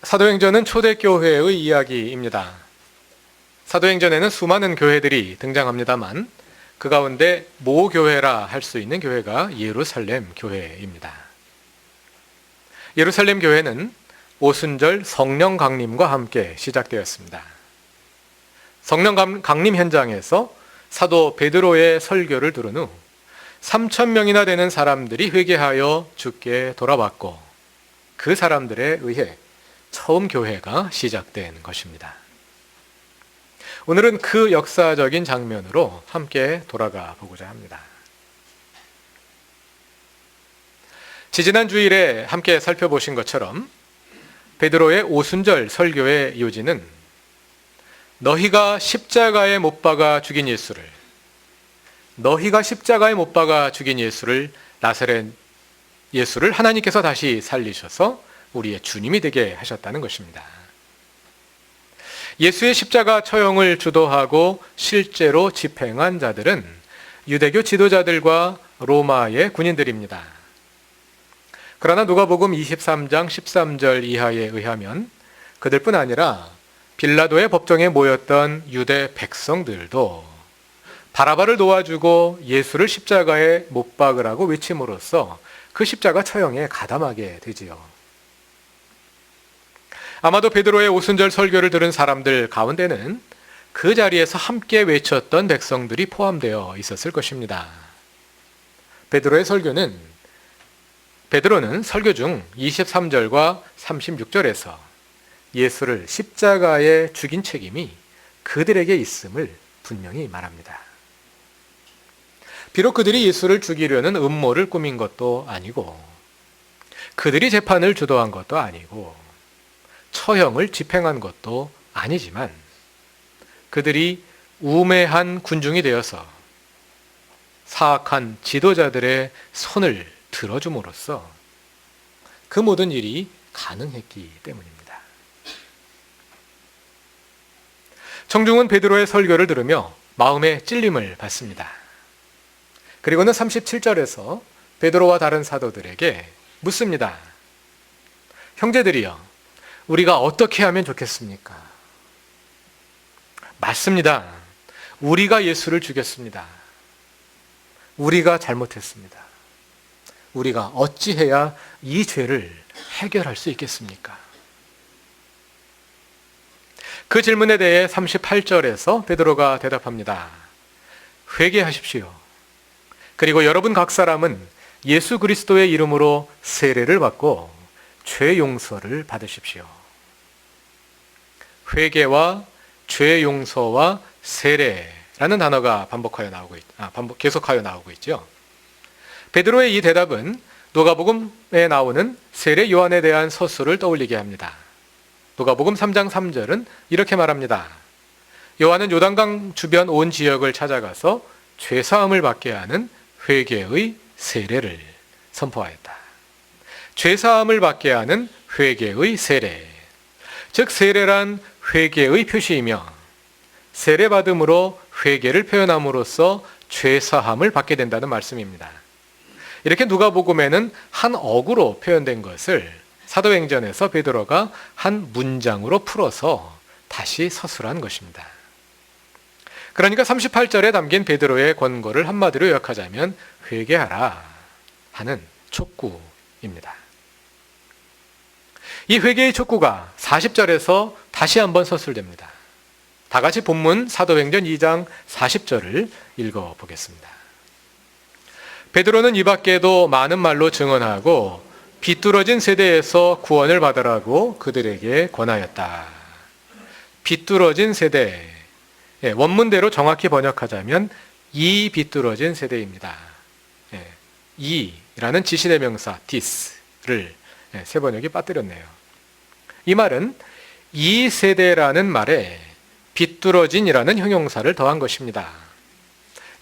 사도행전은 초대교회의 이야기입니다. 사도행전에는 수많은 교회들이 등장합니다만 그 가운데 모교회라 할 수 있는 교회가 예루살렘 교회입니다. 예루살렘 교회는 오순절 성령 강림과 함께 시작되었습니다. 성령 강림 현장에서 사도 베드로의 설교를 들은 후 3,000명이나 되는 사람들이 회개하여 주께 돌아왔고 그 사람들에 의해 처음 교회가 시작된 것입니다. 오늘은 그 역사적인 장면으로 함께 돌아가 보고자 합니다. 지지난 주일에 함께 살펴보신 것처럼 베드로의 오순절 설교의 요지는 너희가 십자가에 못 박아 죽인 예수를 나사렛 예수를 하나님께서 다시 살리셔서 우리의 주님이 되게 하셨다는 것입니다. 예수의 십자가 처형을 주도하고 실제로 집행한 자들은 유대교 지도자들과 로마의 군인들입니다. 그러나 누가복음 23장 13절 이하에 의하면 그들뿐 아니라 빌라도의 법정에 모였던 유대 백성들도 바라바를 놓아주고 예수를 십자가에 못 박으라고 외침으로써 그 십자가 처형에 가담하게 되지요. 아마도 베드로의 오순절 설교를 들은 사람들 가운데는 그 자리에서 함께 외쳤던 백성들이 포함되어 있었을 것입니다. 베드로는 설교 중 23절과 36절에서 예수를 십자가에 죽인 책임이 그들에게 있음을 분명히 말합니다. 비록 그들이 예수를 죽이려는 음모를 꾸민 것도 아니고 그들이 재판을 주도한 것도 아니고 처형을 집행한 것도 아니지만 그들이 우매한 군중이 되어서 사악한 지도자들의 손을 들어줌으로써 그 모든 일이 가능했기 때문입니다. 청중은 베드로의 설교를 들으며 마음의 찔림을 받습니다. 그리고는 37절에서 베드로와 다른 사도들에게 묻습니다. 형제들이여, 우리가 어떻게 하면 좋겠습니까? 맞습니다. 우리가 예수를 죽였습니다. 우리가 잘못했습니다. 우리가 어찌해야 이 죄를 해결할 수 있겠습니까? 그 질문에 대해 38절에서 베드로가 대답합니다. 회개하십시오. 그리고 여러분 각 사람은 예수 그리스도의 이름으로 세례를 받고 죄 용서를 받으십시오. 회개와 죄 용서와 세례라는 단어가 계속하여 나오고 있죠. 베드로의 이 대답은 누가복음에 나오는 세례 요한에 대한 서술을 떠올리게 합니다. 누가복음 3장 3절은 이렇게 말합니다. 요한은 요단강 주변 온 지역을 찾아가서 죄 사함을 받게 하는 회개의 세례를 선포하였다. 죄 사함을 받게 하는 회개의 세례. 즉 세례란 회개의 표시이며 세례 받음으로 회개를 표현함으로써 죄 사함을 받게 된다는 말씀입니다. 이렇게 누가복음에는 한 어구로 표현된 것을 사도행전에서 베드로가 한 문장으로 풀어서 다시 서술한 것입니다. 그러니까 38절에 담긴 베드로의 권고를 한마디로 요약하자면 회개하라 하는 촉구입니다. 이 회개의 촉구가 40절에서 다시 한번 서술됩니다. 다 같이 본문 사도행전 2장 40절을 읽어보겠습니다. 베드로는 이 밖에도 많은 말로 증언하고 비뚤어진 세대에서 구원을 받으라고 그들에게 권하였다. 비뚤어진 세대, 원문대로 정확히 번역하자면 이 비뚤어진 세대입니다. 이라는 지시대명사 this를 세 번역이 빠뜨렸네요. 이 말은 이 세대라는 말에 비뚤어진이라는 형용사를 더한 것입니다.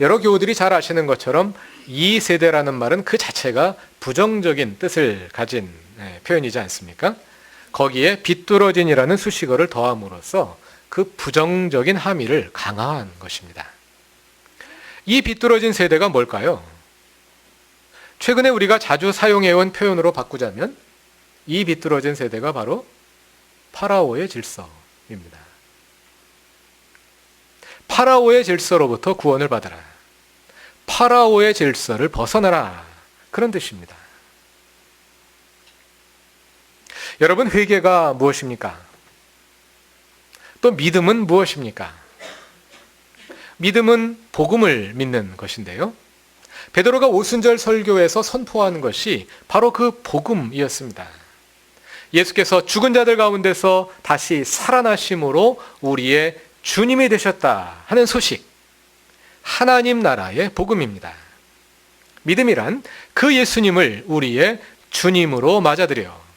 여러 교우들이 잘 아시는 것처럼 이 세대라는 말은 그 자체가 부정적인 뜻을 가진 표현이지 않습니까? 거기에 비뚤어진이라는 수식어를 더함으로써 그 부정적인 함의를 강화한 것입니다. 이 비뚤어진 세대가 뭘까요? 최근에 우리가 자주 사용해온 표현으로 바꾸자면 이 비뚤어진 세대가 바로 파라오의 질서입니다. 파라오의 질서로부터 구원을 받아라. 파라오의 질서를 벗어나라. 그런 뜻입니다. 여러분, 회개가 무엇입니까? 또 믿음은 무엇입니까? 믿음은 복음을 믿는 것인데요. 베드로가 오순절 설교에서 선포하는 것이 바로 그 복음이었습니다. 예수께서 죽은 자들 가운데서 다시 살아나심으로 우리의 주님이 되셨다 하는 소식, 하나님 나라의 복음입니다. 믿음이란 그 예수님을 우리의 주님으로 맞아들여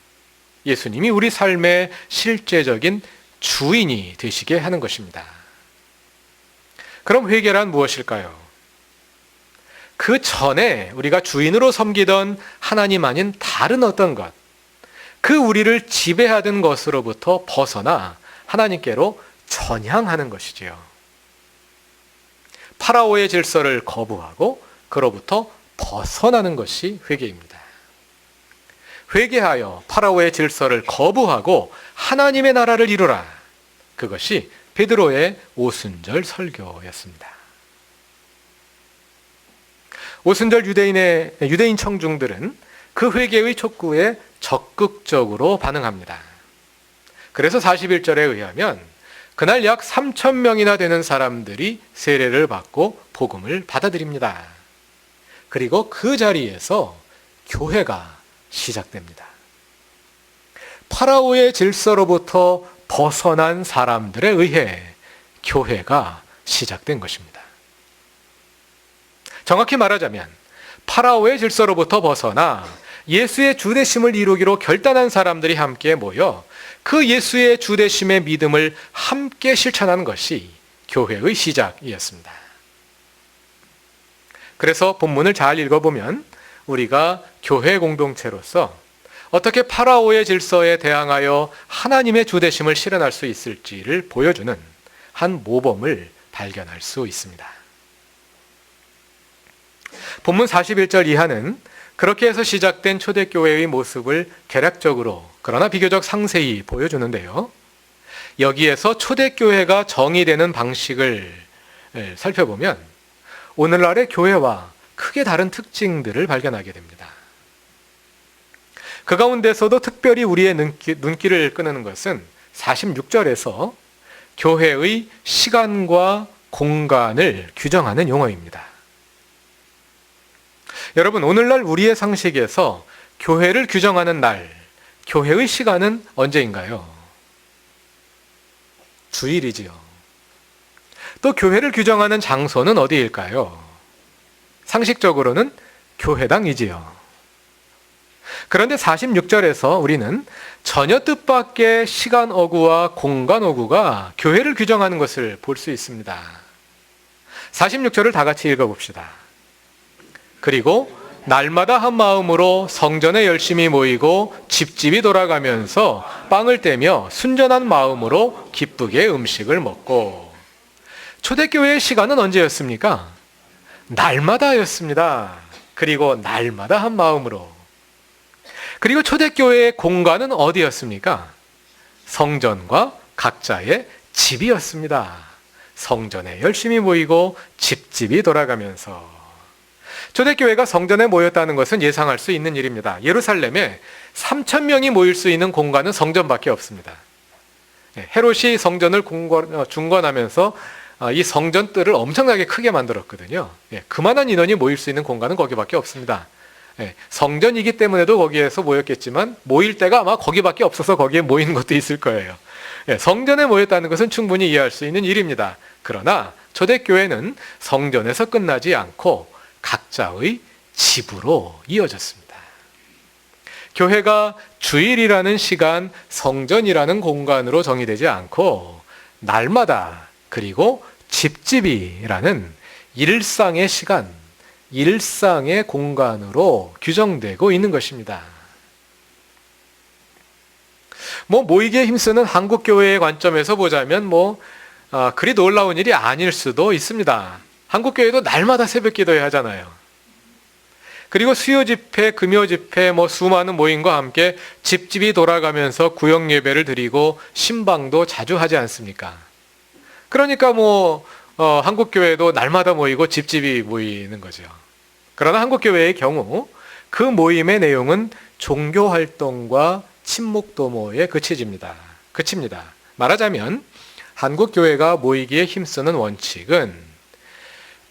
예수님이 우리 삶의 실제적인 주인이 되시게 하는 것입니다. 그럼 회개란 무엇일까요? 그 전에 우리가 주인으로 섬기던 하나님 아닌 다른 어떤 것, 그 우리를 지배하던 것으로부터 벗어나 하나님께로 전향하는 것이지요. 파라오의 질서를 거부하고 그로부터 벗어나는 것이 회개입니다. 회개하여 파라오의 질서를 거부하고 하나님의 나라를 이루라. 그것이 베드로의 오순절 설교였습니다. 오순절 유대인 청중들은 그 회개의 촉구에 적극적으로 반응합니다. 그래서 41절에 의하면 그날 약 3,000명이나 되는 사람들이 세례를 받고 복음을 받아들입니다. 그리고 그 자리에서 교회가 시작됩니다. 파라오의 질서로부터 벗어난 사람들에 의해 교회가 시작된 것입니다. 정확히 말하자면 파라오의 질서로부터 벗어나 예수의 주되심을 이루기로 결단한 사람들이 함께 모여 그 예수의 주되심의 믿음을 함께 실천하는 것이 교회의 시작이었습니다. 그래서 본문을 잘 읽어보면 우리가 교회 공동체로서 어떻게 파라오의 질서에 대항하여 하나님의 주되심을 실현할 수 있을지를 보여주는 한 모범을 발견할 수 있습니다. 본문 41절 이하는 그렇게 해서 시작된 초대교회의 모습을 개략적으로 그러나 비교적 상세히 보여주는데요. 여기에서 초대교회가 정의되는 방식을 살펴보면 오늘날의 교회와 크게 다른 특징들을 발견하게 됩니다. 그 가운데서도 특별히 우리의 눈길을 끄는 것은 46절에서 교회의 시간과 공간을 규정하는 용어입니다. 여러분, 오늘날 우리의 상식에서 교회를 규정하는 날, 교회의 시간은 언제인가요? 주일이지요. 또 교회를 규정하는 장소는 어디일까요? 상식적으로는 교회당이지요. 그런데 46절에서 우리는 전혀 뜻밖의 시간 어구와 공간 어구가 교회를 규정하는 것을 볼 수 있습니다. 46절을 다 같이 읽어봅시다. 그리고 날마다 한 마음으로 성전에 열심히 모이고 집집이 돌아가면서 빵을 떼며 순전한 마음으로 기쁘게 음식을 먹고. 초대교회의 시간은 언제였습니까? 날마다였습니다. 그리고 날마다 한 마음으로. 그리고 초대교회의 공간은 어디였습니까? 성전과 각자의 집이었습니다. 성전에 열심히 모이고 집집이 돌아가면서. 초대교회가 성전에 모였다는 것은 예상할 수 있는 일입니다. 예루살렘에 3,000명이 모일 수 있는 공간은 성전밖에 없습니다. 헤롯이 성전을 중건하면서 이 성전뜰을 엄청나게 크게 만들었거든요. 그만한 인원이 모일 수 있는 공간은 거기밖에 없습니다. 성전이기 때문에도 거기에서 모였겠지만 모일 때가 아마 거기밖에 없어서 거기에 모이는 것도 있을 거예요. 성전에 모였다는 것은 충분히 이해할 수 있는 일입니다. 그러나 초대교회는 성전에서 끝나지 않고 각자의 집으로 이어졌습니다. 교회가 주일이라는 시간, 성전이라는 공간으로 정의되지 않고 날마다 그리고 집집이라는 일상의 시간, 일상의 공간으로 규정되고 있는 것입니다. 모이기에 힘쓰는 한국교회의 관점에서 보자면 그리 놀라운 일이 아닐 수도 있습니다. 한국교회도 날마다 새벽 기도해야 하잖아요. 그리고 수요 집회, 금요 집회, 수많은 모임과 함께 집집이 돌아가면서 구역 예배를 드리고 신방도 자주 하지 않습니까? 그러니까 한국 교회도 날마다 모이고 집집이 모이는 거죠. 그러나 한국 교회의 경우 그 모임의 내용은 종교 활동과 친목 도모에 그칩니다. 말하자면 한국 교회가 모이기에 힘쓰는 원칙은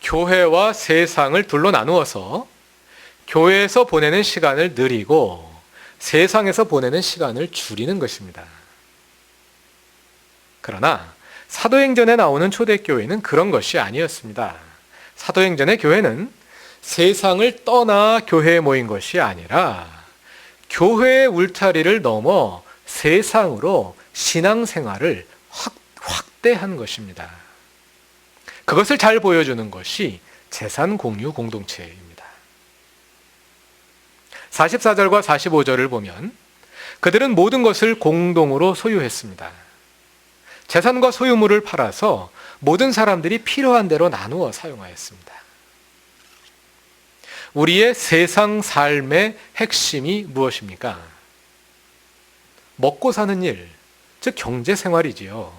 교회와 세상을 둘로 나누어서 교회에서 보내는 시간을 늘리고 세상에서 보내는 시간을 줄이는 것입니다. 그러나 사도행전에 나오는 초대교회는 그런 것이 아니었습니다. 사도행전의 교회는 세상을 떠나 교회에 모인 것이 아니라 교회의 울타리를 넘어 세상으로 신앙생활을 확대한 것입니다. 그것을 잘 보여주는 것이 재산 공유 공동체입니다. 44절과 45절을 보면 그들은 모든 것을 공동으로 소유했습니다. 재산과 소유물을 팔아서 모든 사람들이 필요한 대로 나누어 사용하였습니다. 우리의 세상 삶의 핵심이 무엇입니까? 먹고 사는 일, 즉 경제생활이지요.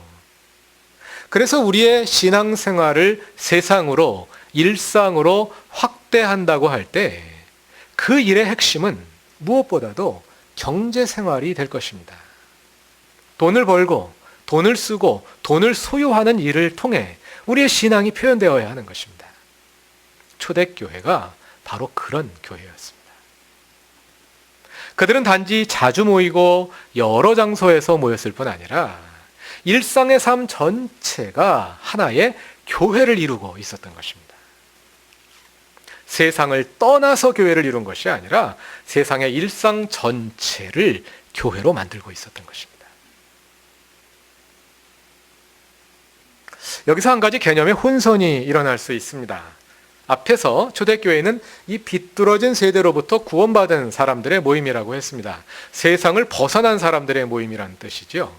그래서 우리의 신앙생활을 세상으로, 일상으로 확대한다고 할 때 그 일의 핵심은 무엇보다도 경제생활이 될 것입니다. 돈을 벌고 돈을 쓰고 돈을 소유하는 일을 통해 우리의 신앙이 표현되어야 하는 것입니다. 초대교회가 바로 그런 교회였습니다. 그들은 단지 자주 모이고 여러 장소에서 모였을 뿐 아니라 일상의 삶 전체가 하나의 교회를 이루고 있었던 것입니다. 세상을 떠나서 교회를 이룬 것이 아니라 세상의 일상 전체를 교회로 만들고 있었던 것입니다. 여기서 한 가지 개념의 혼선이 일어날 수 있습니다. 앞에서 초대교회는 이 비뚤어진 세대로부터 구원받은 사람들의 모임이라고 했습니다. 세상을 벗어난 사람들의 모임이라는 뜻이죠.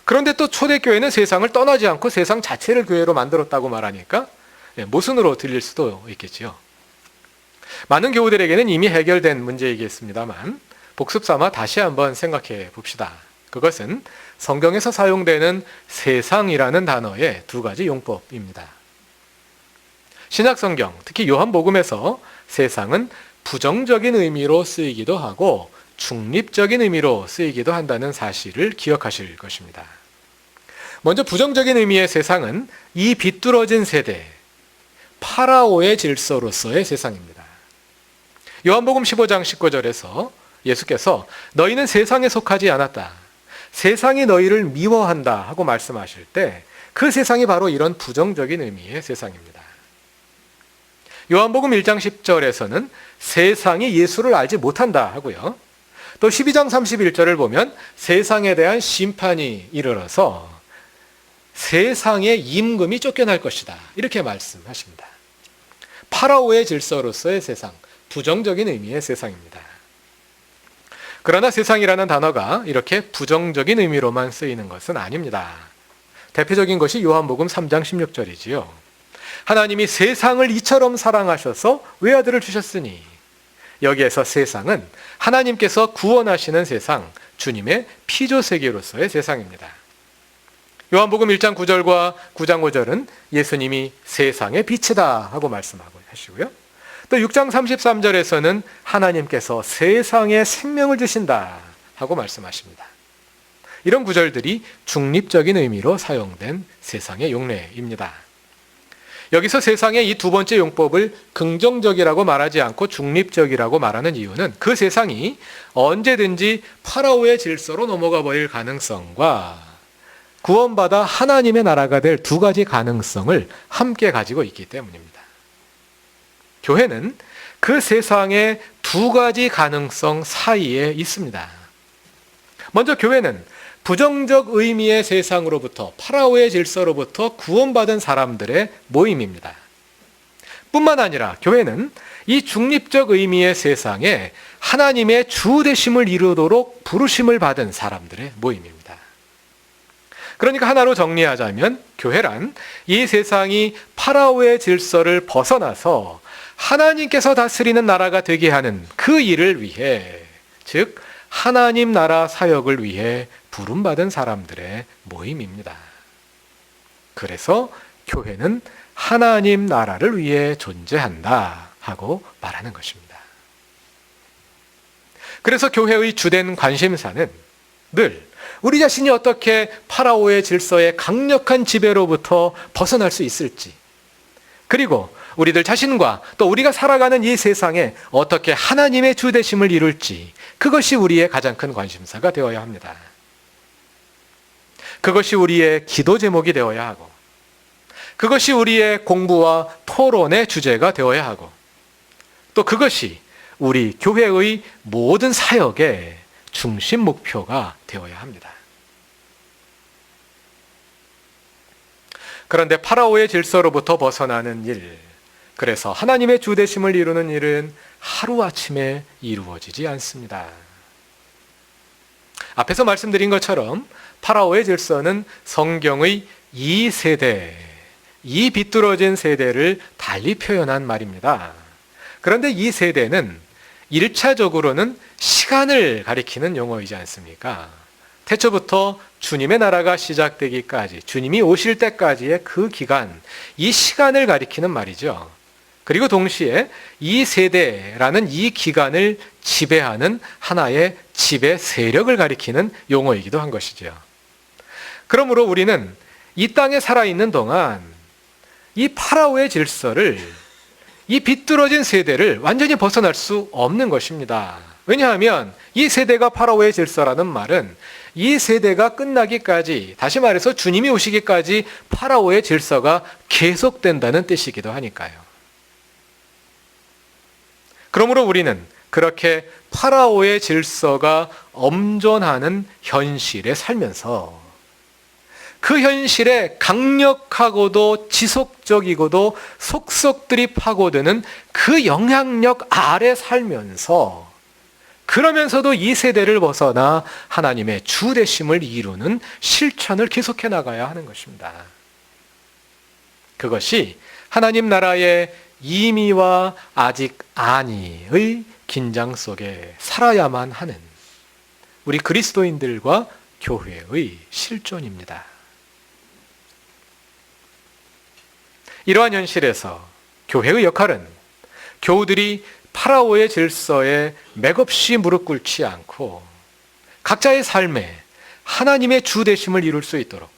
그런데 또 초대교회는 세상을 떠나지 않고 세상 자체를 교회로 만들었다고 말하니까 모순으로 들릴 수도 있겠지요. 많은 교우들에게는 이미 해결된 문제이겠습니다만 복습 삼아 다시 한번 생각해 봅시다. 그것은 성경에서 사용되는 세상이라는 단어의 두 가지 용법입니다. 신약성경, 특히 요한복음에서 세상은 부정적인 의미로 쓰이기도 하고 중립적인 의미로 쓰이기도 한다는 사실을 기억하실 것입니다. 먼저 부정적인 의미의 세상은 이 비뚤어진 세대, 파라오의 질서로서의 세상입니다. 요한복음 15장 19절에서 예수께서 너희는 세상에 속하지 않았다. 세상이 너희를 미워한다 하고 말씀하실 때 그 세상이 바로 이런 부정적인 의미의 세상입니다. 요한복음 1장 10절에서는 세상이 예수를 알지 못한다 하고요. 또 12장 31절을 보면 세상에 대한 심판이 이르러서 세상의 임금이 쫓겨날 것이다. 이렇게 말씀하십니다. 파라오의 질서로서의 세상, 부정적인 의미의 세상입니다. 그러나 세상이라는 단어가 이렇게 부정적인 의미로만 쓰이는 것은 아닙니다. 대표적인 것이 요한복음 3장 16절이지요. 하나님이 세상을 이처럼 사랑하셔서 외아들을 주셨으니 여기에서 세상은 하나님께서 구원하시는 세상, 주님의 피조세계로서의 세상입니다. 요한복음 1장 9절과 9장 5절은 예수님이 세상의 빛이다 하고 말씀하고 하시고요. 또 6장 33절에서는 하나님께서 세상에 생명을 주신다 하고 말씀하십니다. 이런 구절들이 중립적인 의미로 사용된 세상의 용례입니다. 여기서 세상의 이 두 번째 용법을 긍정적이라고 말하지 않고 중립적이라고 말하는 이유는 그 세상이 언제든지 파라오의 질서로 넘어가 버릴 가능성과 구원받아 하나님의 나라가 될 두 가지 가능성을 함께 가지고 있기 때문입니다. 교회는 그 세상의 두 가지 가능성 사이에 있습니다. 먼저 교회는 부정적 의미의 세상으로부터, 파라오의 질서로부터 구원받은 사람들의 모임입니다. 뿐만 아니라 교회는 이 중립적 의미의 세상에 하나님의 주 되심을 이루도록 부르심을 받은 사람들의 모임입니다. 그러니까 하나로 정리하자면 교회란 이 세상이 파라오의 질서를 벗어나서 하나님께서 다스리는 나라가 되게 하는 그 일을 위해, 즉 하나님 나라 사역을 위해 부름받은 사람들의 모임입니다. 그래서 교회는 하나님 나라를 위해 존재한다 하고 말하는 것입니다. 그래서 교회의 주된 관심사는 늘 우리 자신이 어떻게 파라오의 질서의 강력한 지배로부터 벗어날 수 있을지, 그리고 우리들 자신과 또 우리가 살아가는 이 세상에 어떻게 하나님의 주되심을 이룰지, 그것이 우리의 가장 큰 관심사가 되어야 합니다. 그것이 우리의 기도 제목이 되어야 하고, 그것이 우리의 공부와 토론의 주제가 되어야 하고, 또 그것이 우리 교회의 모든 사역의 중심 목표가 되어야 합니다. 그런데 파라오의 질서로부터 벗어나는 일, 그래서 하나님의 주되심을 이루는 일은 하루아침에 이루어지지 않습니다. 앞에서 말씀드린 것처럼 파라오의 질서는 성경의 이 세대, 이 비뚤어진 세대를 달리 표현한 말입니다. 그런데 이 세대는 1차적으로는 시간을 가리키는 용어이지 않습니까? 태초부터 주님의 나라가 시작되기까지, 주님이 오실 때까지의 그 기간, 이 시간을 가리키는 말이죠. 그리고 동시에 이 세대라는 이 기간을 지배하는 하나의 지배 세력을 가리키는 용어이기도 한 것이죠. 그러므로 우리는 이 땅에 살아있는 동안 이 파라오의 질서를, 이 비뚤어진 세대를 완전히 벗어날 수 없는 것입니다. 왜냐하면 이 세대가 파라오의 질서라는 말은 이 세대가 끝나기까지, 다시 말해서 주님이 오시기까지 파라오의 질서가 계속된다는 뜻이기도 하니까요. 그러므로 우리는 그렇게 파라오의 질서가 엄존하는 현실에 살면서 그 현실에 강력하고도 지속적이고도 속속들이 파고드는 그 영향력 아래 살면서, 그러면서도 이 세대를 벗어나 하나님의 주되심을 이루는 실천을 계속해 나가야 하는 것입니다. 그것이 하나님 나라의 이미와 아직 아니의 긴장 속에 살아야만 하는 우리 그리스도인들과 교회의 실존입니다. 이러한 현실에서 교회의 역할은 교우들이 파라오의 질서에 맥없이 무릎 꿇지 않고 각자의 삶에 하나님의 주되심을 이룰 수 있도록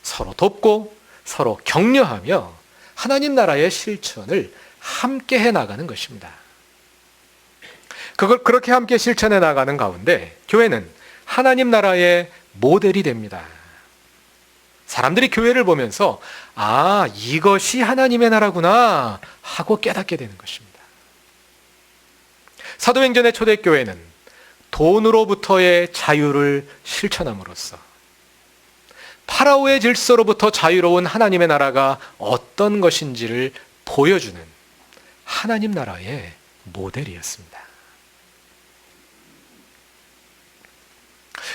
서로 돕고 서로 격려하며 하나님 나라의 실천을 함께 해나가는 것입니다. 그걸 그렇게 함께 실천해 나가는 가운데 교회는 하나님 나라의 모델이 됩니다. 사람들이 교회를 보면서 이것이 하나님의 나라구나 하고 깨닫게 되는 것입니다. 사도행전의 초대교회는 돈으로부터의 자유를 실천함으로써 파라오의 질서로부터 자유로운 하나님의 나라가 어떤 것인지를 보여주는 하나님 나라의 모델이었습니다.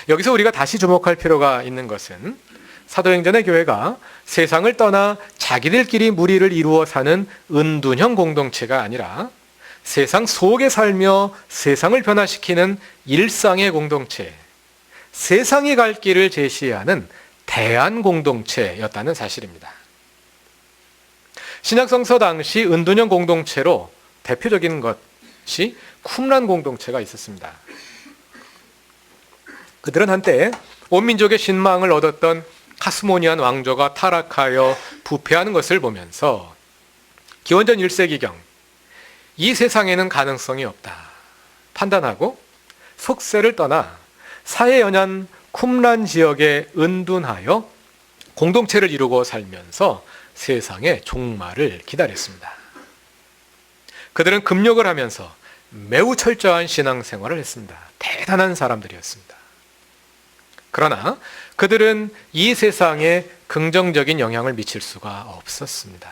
여기서 우리가 다시 주목할 필요가 있는 것은 사도행전의 교회가 세상을 떠나 자기들끼리 무리를 이루어 사는 은둔형 공동체가 아니라 세상 속에 살며 세상을 변화시키는 일상의 공동체, 세상이 갈 길을 제시하는 대안 공동체였다는 사실입니다. 신약성서 당시 은둔형 공동체로 대표적인 것이 쿰란 공동체가 있었습니다. 그들은 한때 온 민족의 신망을 얻었던 카스모니안 왕조가 타락하여 부패하는 것을 보면서 기원전 1세기경 이 세상에는 가능성이 없다 판단하고 속세를 떠나 사해연안 쿰란 지역에 은둔하여 공동체를 이루고 살면서 세상의 종말을 기다렸습니다. 그들은 금욕을 하면서 매우 철저한 신앙생활을 했습니다. 대단한 사람들이었습니다. 그러나 그들은 이 세상에 긍정적인 영향을 미칠 수가 없었습니다.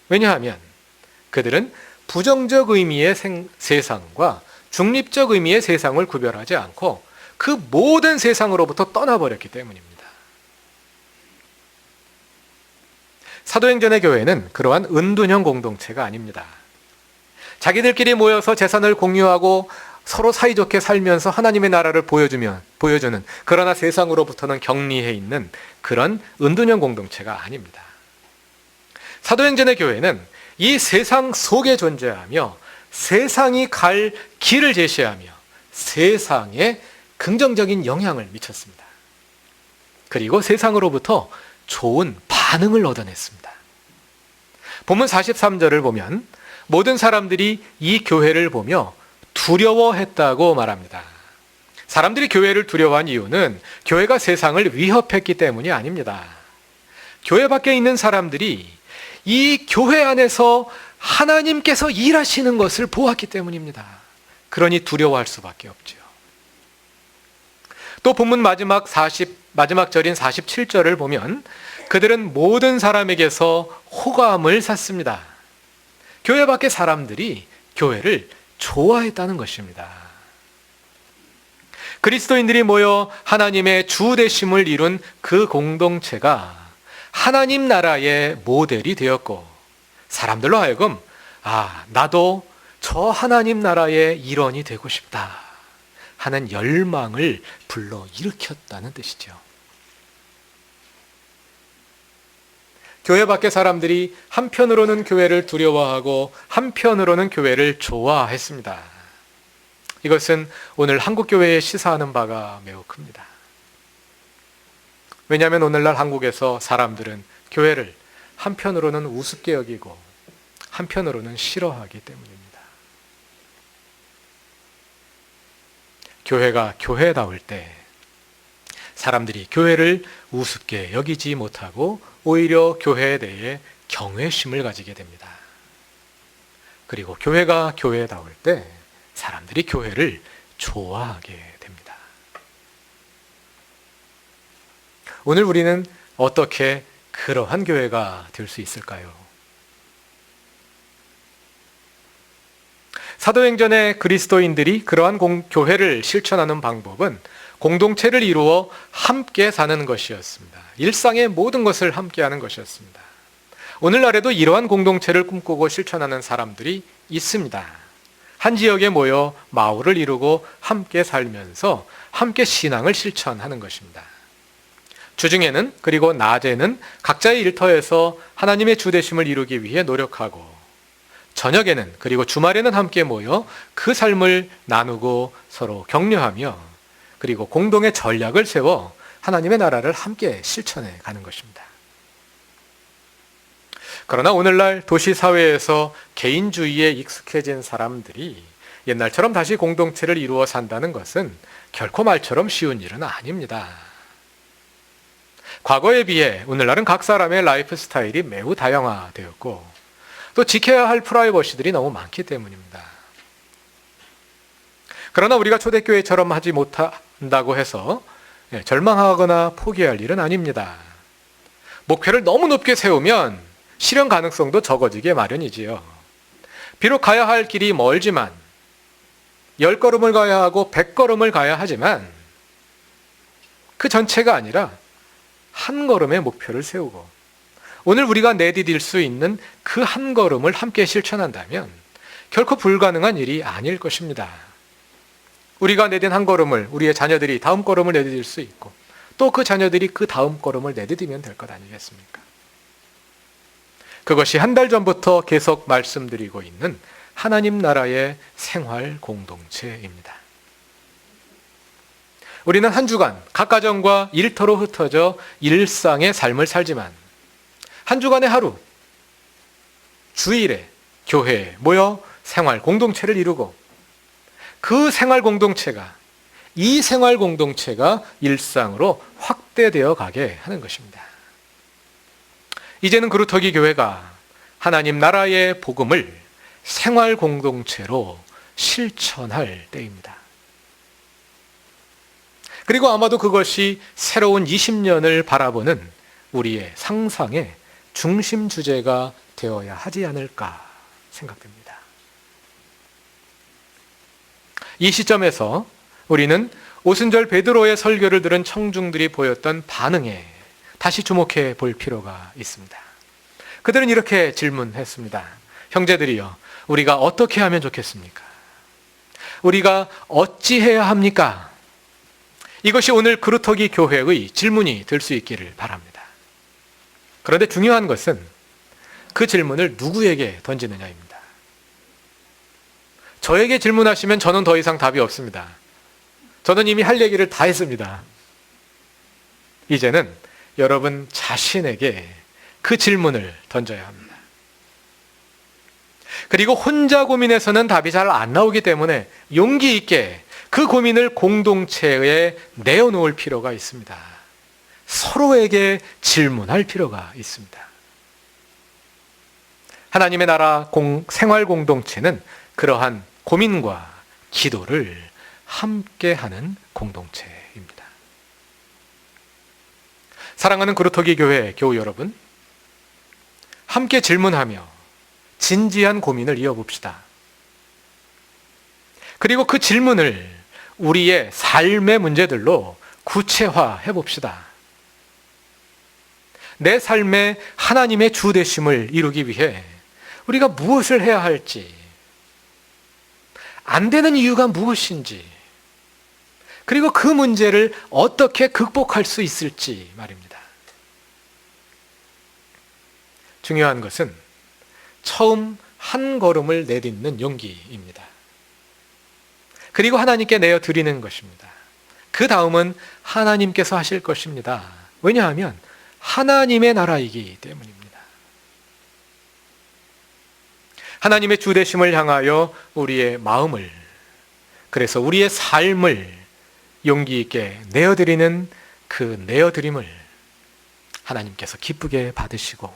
왜냐하면 그들은 부정적 의미의 세상과 중립적 의미의 세상을 구별하지 않고 그 모든 세상으로부터 떠나버렸기 때문입니다. 사도행전의 교회는 그러한 은둔형 공동체가 아닙니다. 자기들끼리 모여서 재산을 공유하고 서로 사이좋게 살면서 하나님의 나라를 보여주는, 그러나 세상으로부터는 격리해 있는 그런 은둔형 공동체가 아닙니다. 사도행전의 교회는 이 세상 속에 존재하며 세상이 갈 길을 제시하며 세상에 긍정적인 영향을 미쳤습니다. 그리고 세상으로부터 좋은 반응을 얻어냈습니다. 본문 43절을 보면 모든 사람들이 이 교회를 보며 두려워했다고 말합니다. 사람들이 교회를 두려워한 이유는 교회가 세상을 위협했기 때문이 아닙니다. 교회 밖에 있는 사람들이 이 교회 안에서 하나님께서 일하시는 것을 보았기 때문입니다. 그러니 두려워할 수밖에 없죠. 또 본문 마지막 절인 47절을 보면 그들은 모든 사람에게서 호감을 샀습니다. 교회 밖의 사람들이 교회를 좋아했다는 것입니다. 그리스도인들이 모여 하나님의 주 되심을 이룬 그 공동체가 하나님 나라의 모델이 되었고, 사람들로 하여금 나도 저 하나님 나라의 일원이 되고 싶다 하는 열망을 불러일으켰다는 뜻이죠. 교회 밖의 사람들이 한편으로는 교회를 두려워하고 한편으로는 교회를 좋아했습니다. 이것은 오늘 한국교회에 시사하는 바가 매우 큽니다. 왜냐하면 오늘날 한국에서 사람들은 교회를 한편으로는 우습게 여기고 한편으로는 싫어하기 때문입니다. 교회가 교회다울 때 사람들이 교회를 우습게 여기지 못하고 오히려 교회에 대해 경외심을 가지게 됩니다. 그리고 교회가 교회다울 때 사람들이 교회를 좋아하게 됩니다. 오늘 우리는 어떻게 그러한 교회가 될 수 있을까요? 사도행전의 그리스도인들이 그러한 교회를 실천하는 방법은 공동체를 이루어 함께 사는 것이었습니다. 일상의 모든 것을 함께 하는 것이었습니다. 오늘날에도 이러한 공동체를 꿈꾸고 실천하는 사람들이 있습니다. 한 지역에 모여 마을을 이루고 함께 살면서 함께 신앙을 실천하는 것입니다. 주중에는 그리고 낮에는 각자의 일터에서 하나님의 주되심을 이루기 위해 노력하고, 저녁에는 그리고 주말에는 함께 모여 그 삶을 나누고 서로 격려하며, 그리고 공동의 전략을 세워 하나님의 나라를 함께 실천해 가는 것입니다. 그러나 오늘날 도시 사회에서 개인주의에 익숙해진 사람들이 옛날처럼 다시 공동체를 이루어 산다는 것은 결코 말처럼 쉬운 일은 아닙니다. 과거에 비해 오늘날은 각 사람의 라이프 스타일이 매우 다양화되었고, 또 지켜야 할 프라이버시들이 너무 많기 때문입니다. 그러나 우리가 초대교회처럼 하지 못한다고 해서 절망하거나 포기할 일은 아닙니다. 목표를 너무 높게 세우면 실현 가능성도 적어지게 마련이지요. 비록 가야 할 길이 멀지만 10걸음을 가야 하고 100걸음을 가야 하지만 그 전체가 아니라 한 걸음의 목표를 세우고 오늘 우리가 내디딜 수 있는 그 한 걸음을 함께 실천한다면 결코 불가능한 일이 아닐 것입니다. 우리가 내딘 한 걸음을 우리의 자녀들이 다음 걸음을 내디딜 수 있고, 또 그 자녀들이 그 다음 걸음을 내디디면 될 것 아니겠습니까? 그것이 한 달 전부터 계속 말씀드리고 있는 하나님 나라의 생활 공동체입니다. 우리는 한 주간 각 가정과 일터로 흩어져 일상의 삶을 살지만 한 주간의 하루, 주일에 교회에 모여 생활 공동체를 이루고 그 생활 공동체가, 이 생활 공동체가 일상으로 확대되어 가게 하는 것입니다. 이제는 그루터기 교회가 하나님 나라의 복음을 생활 공동체로 실천할 때입니다. 그리고 아마도 그것이 새로운 20년을 바라보는 우리의 상상의 중심 주제가 되어야 하지 않을까 생각됩니다. 이 시점에서 우리는 오순절 베드로의 설교를 들은 청중들이 보였던 반응에 다시 주목해 볼 필요가 있습니다. 그들은 이렇게 질문했습니다. 형제들이여, 우리가 어떻게 하면 좋겠습니까? 우리가 어찌해야 합니까? 이것이 오늘 그루터기 교회의 질문이 될 수 있기를 바랍니다. 그런데 중요한 것은 그 질문을 누구에게 던지느냐입니다. 저에게 질문하시면 저는 더 이상 답이 없습니다. 저는 이미 할 얘기를 다 했습니다. 이제는 여러분 자신에게 그 질문을 던져야 합니다. 그리고 혼자 고민해서는 답이 잘 안 나오기 때문에 용기 있게 그 고민을 공동체에 내어놓을 필요가 있습니다. 서로에게 질문할 필요가 있습니다. 하나님의 나라 생활 공동체는 그러한 고민과 기도를 함께하는 공동체입니다. 사랑하는 그루터기 교회 교우 여러분, 함께 질문하며 진지한 고민을 이어봅시다. 그리고 그 질문을 우리의 삶의 문제들로 구체화해 봅시다. 내 삶에 하나님의 주되심을 이루기 위해 우리가 무엇을 해야 할지, 안 되는 이유가 무엇인지, 그리고 그 문제를 어떻게 극복할 수 있을지 말입니다. 중요한 것은 처음 한 걸음을 내딛는 용기입니다. 그리고 하나님께 내어드리는 것입니다. 그 다음은 하나님께서 하실 것입니다. 왜냐하면 하나님의 나라이기 때문입니다. 하나님의 주되심을 향하여 우리의 마음을, 그래서 우리의 삶을 용기 있게 내어드리는 그 내어드림을 하나님께서 기쁘게 받으시고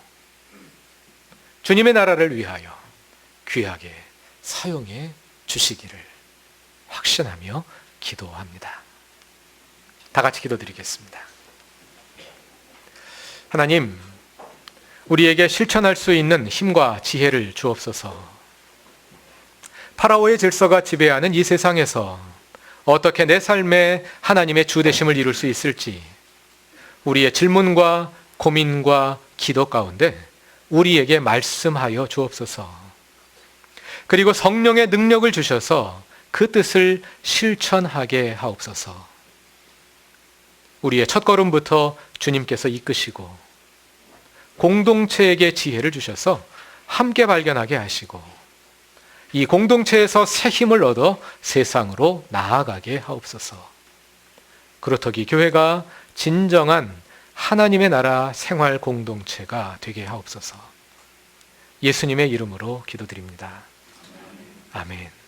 주님의 나라를 위하여 귀하게 사용해 주시기를 확신하며 기도합니다. 다 같이 기도드리겠습니다. 하나님, 우리에게 실천할 수 있는 힘과 지혜를 주옵소서. 파라오의 질서가 지배하는 이 세상에서 어떻게 내 삶에 하나님의 주되심을 이룰 수 있을지 우리의 질문과 고민과 기도 가운데 우리에게 말씀하여 주옵소서. 그리고 성령의 능력을 주셔서 그 뜻을 실천하게 하옵소서. 우리의 첫걸음부터 주님께서 이끄시고 공동체에게 지혜를 주셔서 함께 발견하게 하시고 이 공동체에서 새 힘을 얻어 세상으로 나아가게 하옵소서. 그루터기 교회가 진정한 하나님의 나라 생활 공동체가 되게 하옵소서. 예수님의 이름으로 기도드립니다. 아멘.